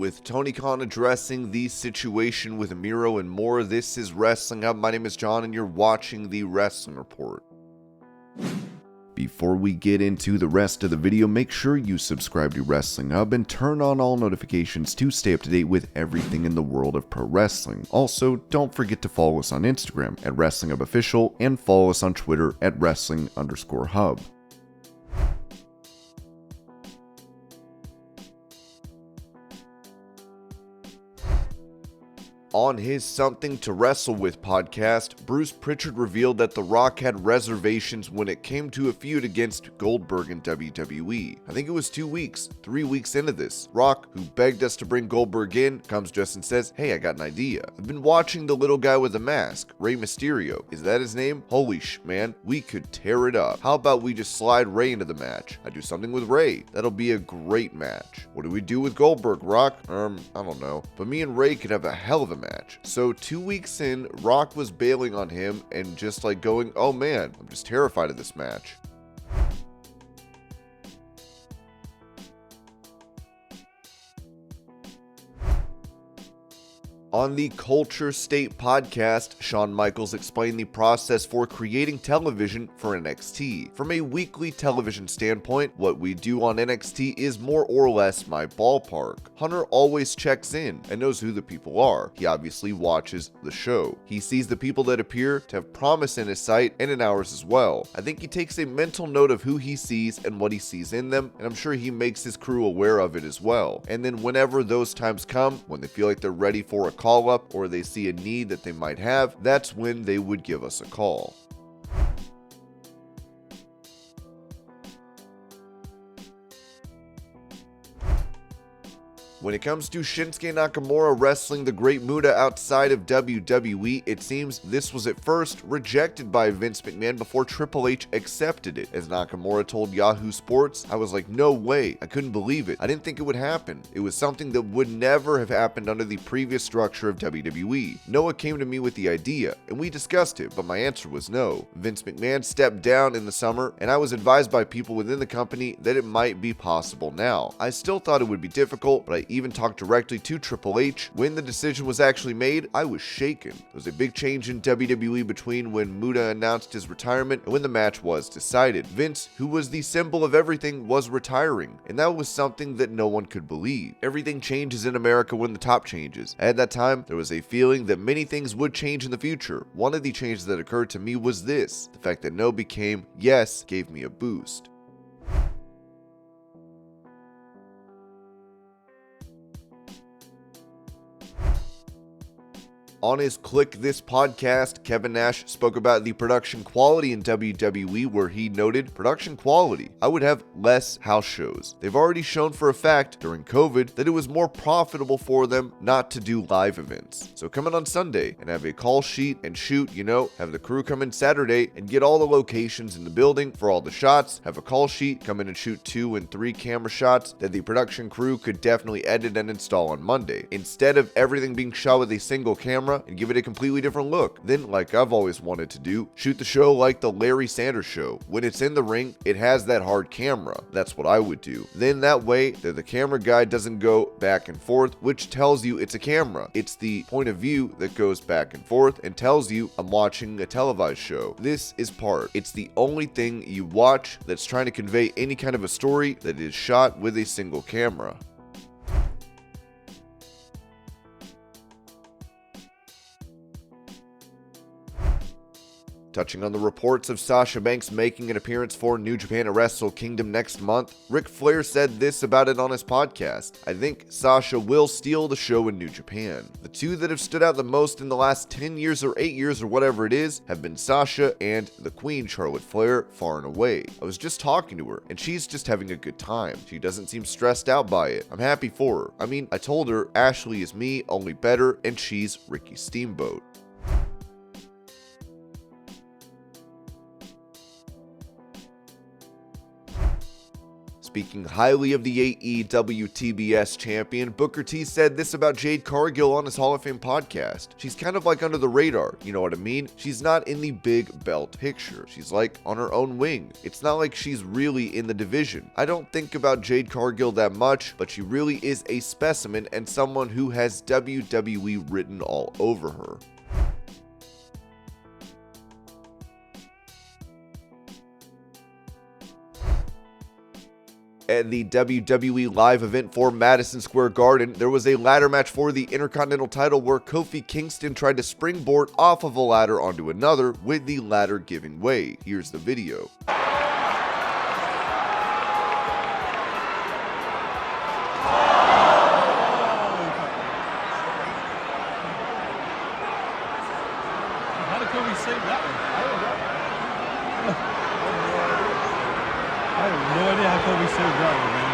with Tony Khan addressing the situation with Miro and more. This is Wrestling Hub. My name is John and you're watching the Wrestling Report. Before we get into the rest of the video, make sure you subscribe to Wrestling Hub and turn on all notifications to stay up to date with everything in the world of pro wrestling. Also, don't forget to follow us on Instagram at Wrestling Hub Official and follow us on Twitter at Wrestling_Hub. On his Something to Wrestle With podcast, Bruce Pritchard revealed that The Rock had reservations when it came to a feud against Goldberg in WWE. I think it was 3 weeks into this. Rock, who begged us to bring Goldberg in, comes just and says, "Hey, I got an idea. I've been watching the little guy with the mask, Rey Mysterio. Is that his name? Holy man, we could tear it up. How about we just slide Rey into the match? I do something with Rey. That'll be a great match. What do we do with Goldberg, Rock? I don't know. But me and Rey could have a hell of a match." So 2 weeks in, Rock was bailing on him and just like going, "Oh man, I'm just terrified of this match." On the Culture State podcast, Shawn Michaels explained the process for creating television for NXT. From a weekly television standpoint, what we do on NXT is more or less my ballpark. Hunter always checks in and knows who the people are. He obviously watches the show. He sees the people that appear to have promise in his sight and in ours as well. I think he takes a mental note of who he sees and what he sees in them, and I'm sure he makes his crew aware of it as well. And then whenever those times come, when they feel like they're ready for a call up or they see a need that they might have, that's when they would give us a call. When it comes to Shinsuke Nakamura wrestling the Great Muta outside of WWE, it seems this was at first rejected by Vince McMahon before Triple H accepted it. As Nakamura told Yahoo Sports, "I was like, no way, I couldn't believe it. I didn't think it would happen. It was something that would never have happened under the previous structure of WWE. Noah came to me with the idea, and we discussed it, but my answer was no. Vince McMahon stepped down in the summer, and I was advised by people within the company that it might be possible now. I still thought it would be difficult, but I even talked directly to Triple H. When the decision was actually made, I was shaken. There was a big change in WWE between when Muta announced his retirement and when the match was decided. Vince, who was the symbol of everything, was retiring, and that was something that no one could believe. Everything changes in America when the top changes. At that time, there was a feeling that many things would change in the future. One of the changes that occurred to me was this. The fact that no became yes gave me a boost." On his Click This podcast, Kevin Nash spoke about the production quality in WWE, where he noted, "Production quality. I would have less house shows. They've already shown for a fact during COVID that it was more profitable for them not to do live events. So come in on Sunday and have a call sheet and shoot, have the crew come in Saturday and get all the locations in the building for all the shots, have a call sheet, come in and shoot 2 and 3 camera shots that the production crew could definitely edit and install on Monday. Instead of everything being shot with a single camera, and give it a completely different look. Then, like I've always wanted to do, shoot the show like the Larry Sanders Show. When it's in the ring, it has that hard camera. That's what I would do. Then that way, the camera guy doesn't go back and forth, which tells you it's a camera. It's the point of view that goes back and forth and tells you I'm watching a televised show. This is part. It's the only thing you watch that's trying to convey any kind of a story that is shot with a single camera." Touching on the reports of Sasha Banks making an appearance for New Japan at Wrestle Kingdom next month, Ric Flair said this about it on his podcast: "I think Sasha will steal the show in New Japan. The two that have stood out the most in the last 10 years or 8 years or whatever it is have been Sasha and the Queen, Charlotte Flair, far and away. I was just talking to her, and she's just having a good time. She doesn't seem stressed out by it. I'm happy for her. I mean, I told her Ashley is me, only better, and she's Ricky Steamboat." Speaking highly of the AEW TBS champion, Booker T said this about Jade Cargill on his Hall of Fame podcast. She's kind of like under the radar, you know what I mean? She's not in the big belt picture. She's like on her own wing. It's not like she's really in the division. I don't think about Jade Cargill that much, but she really is a specimen and someone who has WWE written all over her. At the WWE live event for Madison Square Garden, there was a ladder match for the Intercontinental title where Kofi Kingston tried to springboard off of a ladder onto another, with the ladder giving way. Here's the video. How did Kofi save that one? I have no idea how Kobe saved that one, man.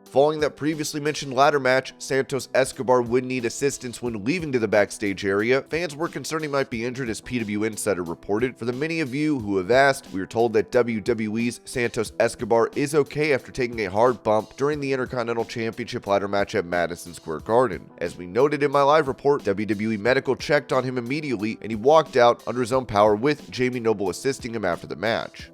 Following that previously mentioned ladder match, Santos Escobar would need assistance when leaving to the backstage area. Fans were concerned he might be injured, as PW Insider reported. For the many of you who have asked, we are told that WWE's Santos Escobar is okay after taking a hard bump during the Intercontinental Championship ladder match at Madison Square Garden. As we noted in my live report, WWE Medical checked on him immediately and he walked out under his own power, with Jamie Noble assisting him after the match.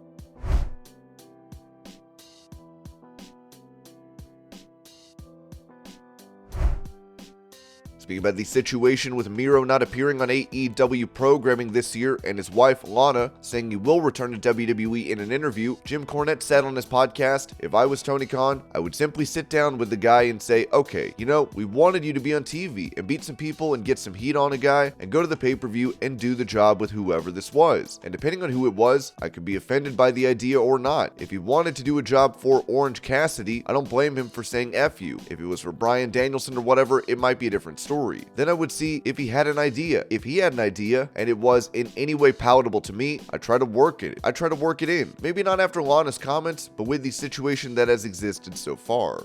Speaking about the situation with Miro not appearing on AEW programming this year and his wife Lana saying he will return to WWE in an interview, Jim Cornette said on his podcast, "If I was Tony Khan, I would simply sit down with the guy and say, okay, you know, we wanted you to be on TV and beat some people and get some heat on a guy and go to the pay-per-view and do the job with whoever this was. And depending on who it was, I could be offended by the idea or not. If he wanted to do a job for Orange Cassidy, I don't blame him for saying F you. If it was for Bryan Danielson or whatever, it might be a different story. Then I would see if he had an idea. If he had an idea and it was in any way palatable to me, I try to work it. I try to work it in. Maybe not after Lana's comments, but with the situation that has existed so far."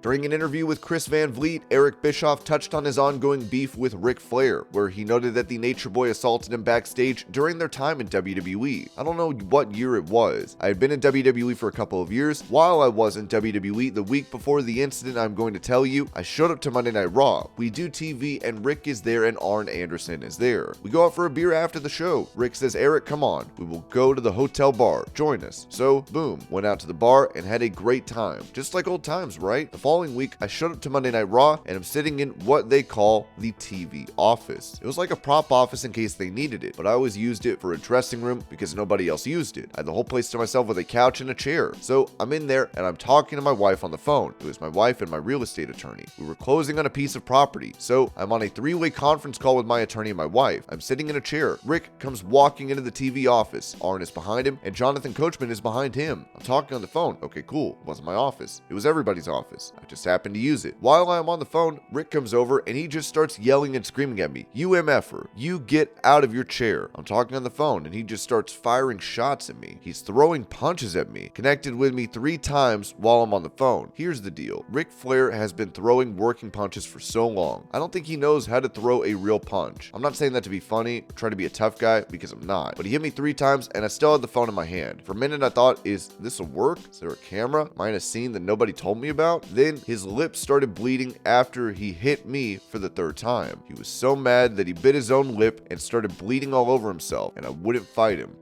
During an interview with Chris Van Vliet, Eric Bischoff touched on his ongoing beef with Ric Flair, where he noted that the Nature Boy assaulted him backstage during their time in WWE. I don't know what year it was. I had been in WWE for a couple of years. While I was in WWE, the week before the incident I'm going to tell you, I showed up to Monday Night Raw. We do TV and Rick is there and Arn Anderson is there. We go out for a beer after the show. Rick says, "Eric, come on. We will go to the hotel bar. Join us." So, boom, went out to the bar and had a great time. Just like old times, right? The following week, I showed up to Monday Night Raw and I'm sitting in what they call the TV office. It was like a prop office in case they needed it, but I always used it for a dressing room because nobody else used it. I had the whole place to myself with a couch and a chair. So I'm in there and I'm talking to my wife on the phone. It was my wife and my real estate attorney. We were closing on a piece of property. So I'm on a three-way conference call with my attorney and my wife. I'm sitting in a chair. Rick comes walking into the TV office. Arn is behind him and Jonathan Coachman is behind him. I'm talking on the phone. Okay, cool. It wasn't my office. It was everybody's office. I just happened to use it. While I'm on the phone, Rick comes over and he just starts yelling and screaming at me. "You MFer, you get out of your chair." I'm talking on the phone and he just starts firing shots at me. He's throwing punches at me, connected with me 3 times while I'm on the phone. Here's the deal. Ric Flair has been throwing working punches for so long. I don't think he knows how to throw a real punch. I'm not saying that to be funny or try to be a tough guy, because I'm not. But he hit me 3 times and I still had the phone in my hand. For a minute I thought, is this a work? Is there a camera? Am I in a scene that nobody told me about? Then his lips started bleeding after he hit me for the 3rd time. He was so mad that he bit his own lip and started bleeding all over himself, and I wouldn't fight him.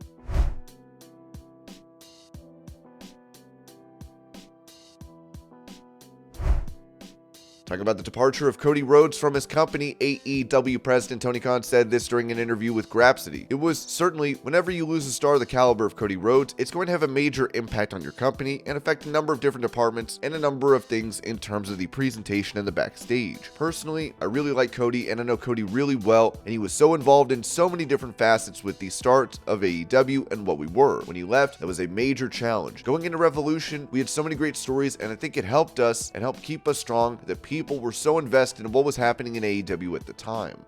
Talking about the departure of Cody Rhodes from his company, AEW President Tony Khan said this during an interview with Grapsody. "It was certainly, whenever you lose a star the caliber of Cody Rhodes, it's going to have a major impact on your company and affect a number of different departments and a number of things in terms of the presentation and the backstage. Personally, I really like Cody and I know Cody really well, and he was so involved in so many different facets with the start of AEW and what we were. When he left, that was a major challenge. Going into Revolution, we had so many great stories, and I think it helped us and helped keep us strong that people were so invested in what was happening in AEW at the time."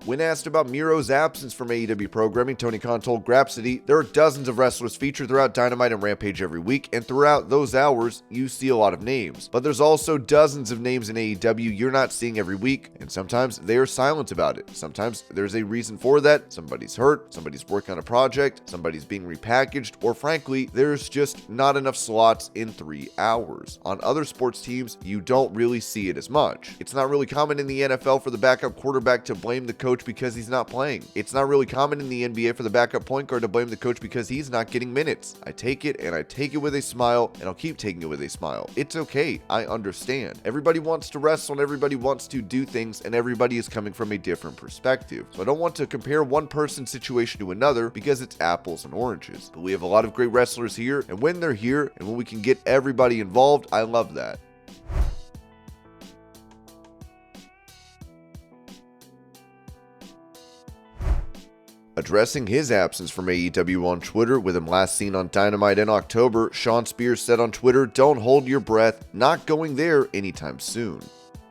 When asked about Miro's absence from AEW programming, Tony Khan told Grapsody, "There are dozens of wrestlers featured throughout Dynamite and Rampage every week, and throughout those hours, you see a lot of names. But there's also dozens of names in AEW you're not seeing every week, and sometimes they are silent about it. Sometimes there's a reason for that. Somebody's hurt, somebody's working on a project, somebody's being repackaged, or frankly, there's just not enough slots in 3 hours. On other sports teams, you don't really see it as much. It's not really common in the NFL for the backup quarterback to blame the coach because he's not playing. It's not really common in the NBA for the backup point guard to blame the coach because he's not getting minutes. I take it, and I take it with a smile, and I'll keep taking it with a smile. It's okay. I understand. Everybody wants to wrestle, and everybody wants to do things, and everybody is coming from a different perspective. So I don't want to compare one person's situation to another because it's apples and oranges. But we have a lot of great wrestlers here, and when they're here, and when we can get everybody involved, I love that." Addressing his absence from AEW on Twitter, with him last seen on Dynamite in October, Shawn Spears said on Twitter, "Don't hold your breath, not going there anytime soon."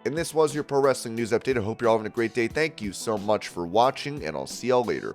And this was your Pro Wrestling News Update. I hope you're all having a great day. Thank you so much for watching, and I'll see y'all later.